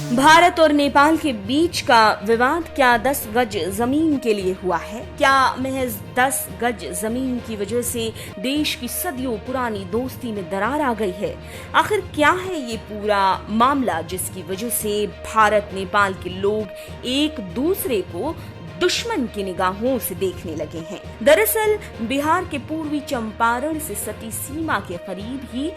भारत और नेपाल के बीच का विवाद क्या 10 गज जमीन के लिए हुआ है? क्या महज 10 गज जमीन की वजह से देश की सदियों पुरानी दोस्ती में दरार आ गई है? आखिर क्या है ये पूरा मामला जिसकी वजह से भारत नेपाल के लोग एक दूसरे को दुश्मन की निगाहों से देखने लगे हैं? दरअसल बिहार के पूर्वी चंपारण से सटी सीमा के करीब ही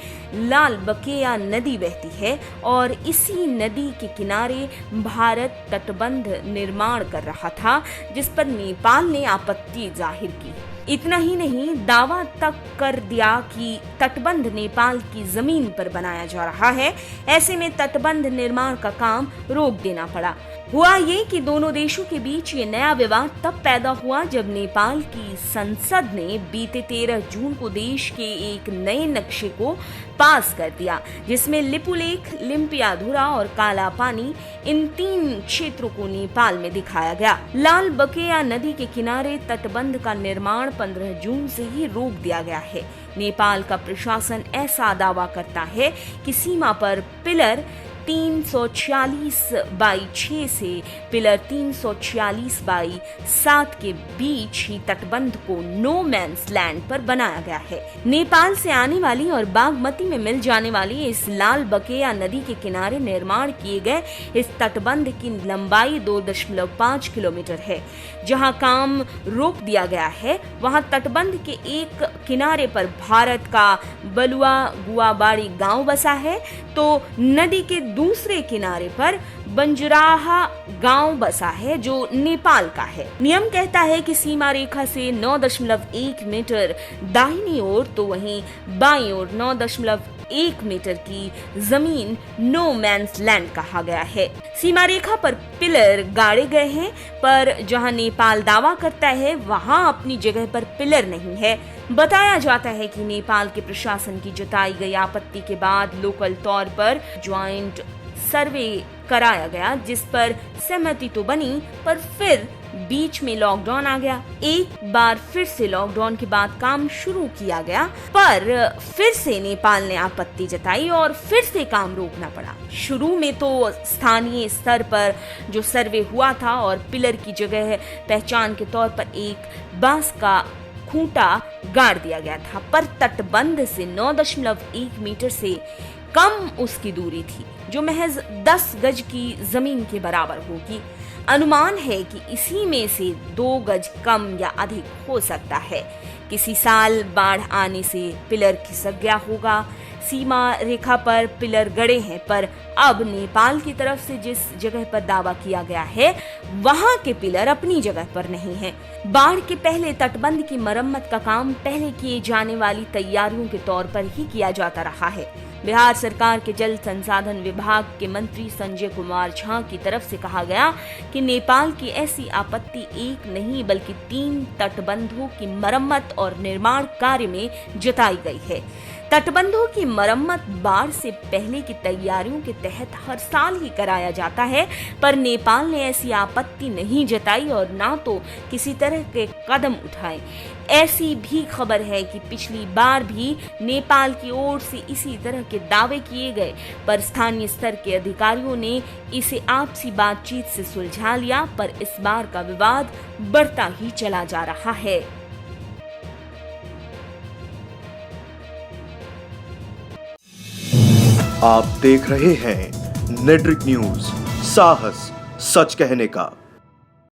लाल बकेया नदी बहती है और इसी नदी के किनारे भारत तटबंध निर्माण कर रहा था, जिस पर नेपाल ने आपत्ति जाहिर की। इतना ही नहीं, दावा तक कर दिया कि तटबंध नेपाल की जमीन पर बनाया जा रहा है। ऐसे में तटबंध निर्माण का काम रोक देना पड़ा। हुआ ये कि दोनों देशों के बीच ये नया विवाद तब पैदा हुआ जब नेपाल की संसद ने बीते 13 जून को देश के एक नए नक्शे को पास कर दिया, जिसमें लिपुलेख, लिम्पियाधुरा और काला पानी इन 3 क्षेत्रों को नेपाल में दिखाया गया। लाल बकेया नदी के किनारे तटबंध का निर्माण 15 जून से ही रोक दिया गया है। नेपाल का प्रशासन ऐसा दावा करता है कि सीमा पर पिलर 346/6 से पिलर 346/7 के बीच ही तटबंध को नो मैंस लैंड पर बनाया गया है। नेपाल से आने वाली और बागमती में मिल जाने वाली इस लाल बकेया नदी के किनारे निर्माण किए गए इस तटबंध की लंबाई 2.5 किलोमीटर है। जहां काम रोक दिया गया है, वहां तटबंध के एक किनारे पर भारत का बलुआ गुआबाड़ी गांव बसा है, तो नदी के दूसरे किनारे पर बंजराहा गांव बसा है जो नेपाल का है। नियम कहता है कि सीमा रेखा से 9.1 मीटर दाहिनी ओर तो वहीं बाईं ओर 9.1 मीटर की जमीन नो मैंस लैंड कहा गया है। सीमा रेखा पर पिलर गाड़े गए हैं, पर जहां नेपाल दावा करता है वहां अपनी जगह पर पिलर नहीं है। बताया जाता है कि नेपाल के प्रशासन की जताई गई आपत्ति के बाद लोकल तौर पर ज्वाइंट सर्वे कराया गया, जिस पर सहमति तो बनी, पर फिर बीच में लॉकडाउन आ गया। एक बार फिर से लॉकडाउन के बाद काम शुरू किया गया, पर फिर से नेपाल ने आपत्ति जताई और फिर से काम रोकना पड़ा। शुरू में तो स्थानीय स्तर पर जो सर्वे हुआ था और पिलर की जगह पहचान के तौर पर एक बांस का खूंटा गाड़ दिया गया था, पर तटबंध से 9.1 मीटर से कम उसकी दूरी थी, जो महज 10 गज की जमीन के बराबर होगी। अनुमान है कि इसी में से 2 गज कम या अधिक हो सकता है। किसी साल बाढ़ आने से पिलर खिसक गया होगा। सीमा रेखा पर पिलर गड़े हैं, पर अब नेपाल की तरफ से जिस जगह पर दावा किया गया है वहां के पिलर अपनी जगह पर नहीं हैं। बाढ़ के पहले तटबंध की मरम्मत का काम पहले किए जाने वाली तैयारियों के तौर पर ही किया जाता रहा है। बिहार सरकार के जल संसाधन विभाग के मंत्री संजय कुमार झा की तरफ से कहा गया कि नेपाल की ऐसी आपत्ति एक नहीं बल्कि 3 तटबंधों की मरम्मत और निर्माण कार्य में जताई गई है। तटबंधों की मरम्मत बाढ़ से पहले की तैयारियों के तहत हर साल ही कराया जाता है, पर नेपाल ने ऐसी आपत्ति नहीं जताई और ना तो किसी तरह के कदम उठाए। ऐसी भी खबर है कि पिछली बार भी नेपाल की ओर से इसी तरह के दावे किए गए, पर स्थानीय स्तर के अधिकारियों ने इसे आपसी बातचीत से सुलझा लिया, पर इस बार का विवाद बढ़ता ही चला जा रहा है। आप देख रहे हैं नेट्रिक न्यूज, साहस सच कहने का।